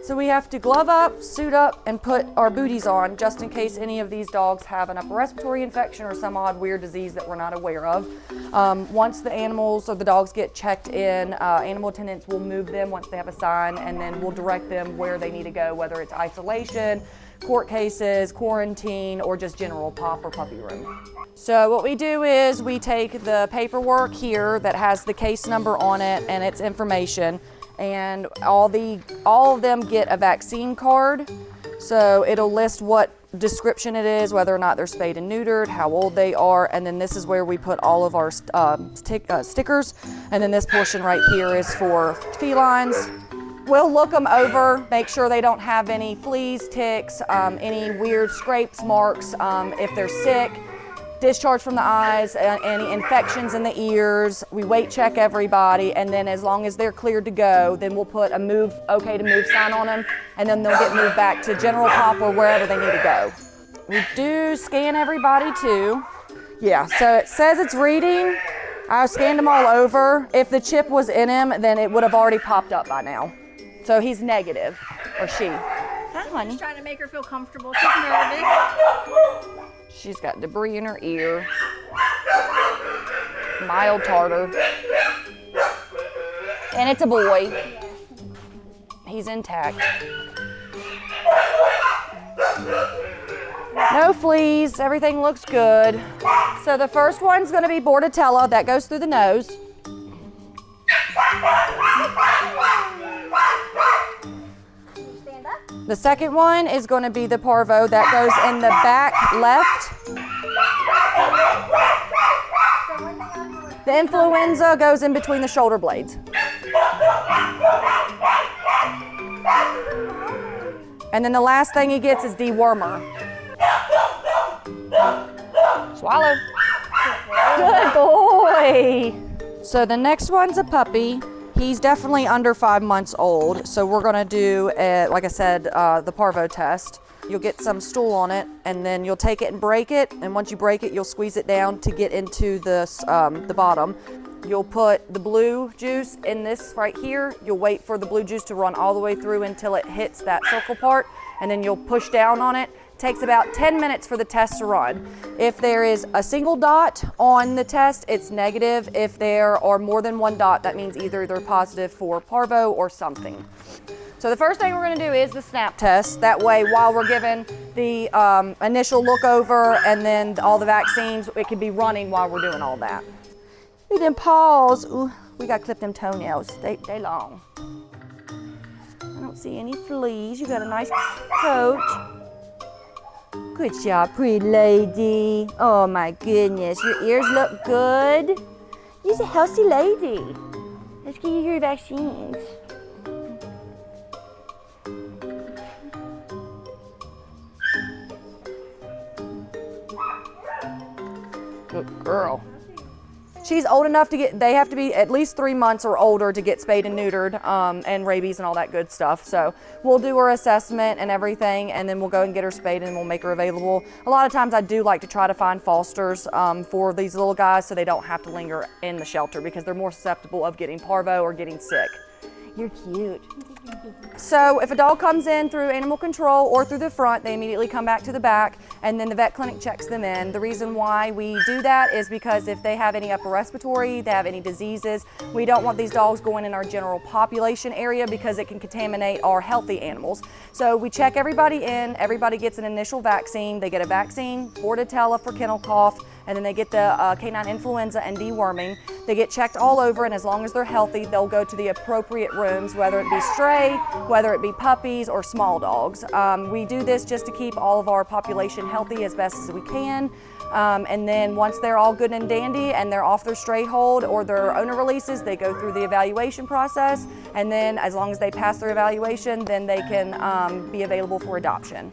So we have to glove up, suit up, and put our booties on just in case any of these dogs have an upper respiratory infection or some odd weird disease that we're not aware of. Once the animals or the dogs get checked in, animal attendants will move them once they have a sign, and then we'll direct them where they need to go, whether it's isolation, court cases, quarantine, or just general pop or puppy room. So what we do is we take the paperwork here that has the case number on it and its information, and all of them get a vaccine card. So it'll list what description it is, whether or not they're spayed and neutered, how old they are, and then this is where we put all of our stickers, and then this portion right here is for felines. We'll look them over, make sure they don't have any fleas, ticks, any weird scrapes, marks, if they're sick, discharge from the eyes, any infections in the ears. We weight check everybody, and then as long as they're cleared to go, then we'll put a okay to move sign on them, and then they'll get moved back to general pop or wherever they need to go. We do scan everybody too. Yeah, so it says it's reading. I scanned them all over. If the chip was in him, then it would have already popped up by now. So he's negative, or she. Hi, honey. Just trying to make her feel comfortable. She's nervous. She's got debris in her ear, mild tartar, and it's a boy. He's intact. No fleas, everything looks good. So the first one's gonna be Bordetella, that goes through the nose. The second one is going to be the parvo, that goes in the back left. The influenza goes in between the shoulder blades. And then the last thing he gets is dewormer. Swallow. Good boy. So the next one's a puppy. He's definitely under 5 months old, so we're gonna do, like I said, the parvo test. You'll get some stool on it, and then you'll take it and break it, and once you break it, you'll squeeze it down to get into the bottom. You'll put the blue juice in this right here. You'll wait for the blue juice to run all the way through until it hits that circle part, and then you'll push down on it. Takes about 10 minutes for the test to run. If there is a single dot on the test, it's negative. If there are more than one dot, that means either they're positive for parvo or something. So the first thing we're gonna do is the snap test. That way, while we're given the initial look over and then all the vaccines, it can be running while we're doing all that. Look at them paws. Ooh, we gotta clip them toenails, they long. I don't see any fleas. You got a nice coat. Good job, pretty lady. Oh my goodness, your ears look good. You're a healthy lady. Let's get you your vaccines. Good girl. She's old enough to they have to be at least 3 months or older to get spayed and neutered, and rabies and all that good stuff. So we'll do her assessment and everything, and then we'll go and get her spayed and we'll make her available. A lot of times I do like to try to find fosters for these little guys so they don't have to linger in the shelter because they're more susceptible of getting parvo or getting sick. You're cute. So if a dog comes in through animal control or through the front, they immediately come back to the back, and then the vet clinic checks them in. The reason why we do that is because if they have any upper respiratory, they have any diseases, we don't want these dogs going in our general population area because it can contaminate our healthy animals. So we check everybody in, everybody gets an initial vaccine. They get a vaccine, Bordetella for kennel cough, and then they get the canine influenza and deworming. They get checked all over, and as long as they're healthy, they'll go to the appropriate rooms, whether it be stray, whether it be puppies or small dogs. We do this just to keep all of our population healthy as best as we can. And then once they're all good and dandy and they're off their stray hold or their owner releases, they go through the evaluation process. And then as long as they pass their evaluation, then they can be available for adoption.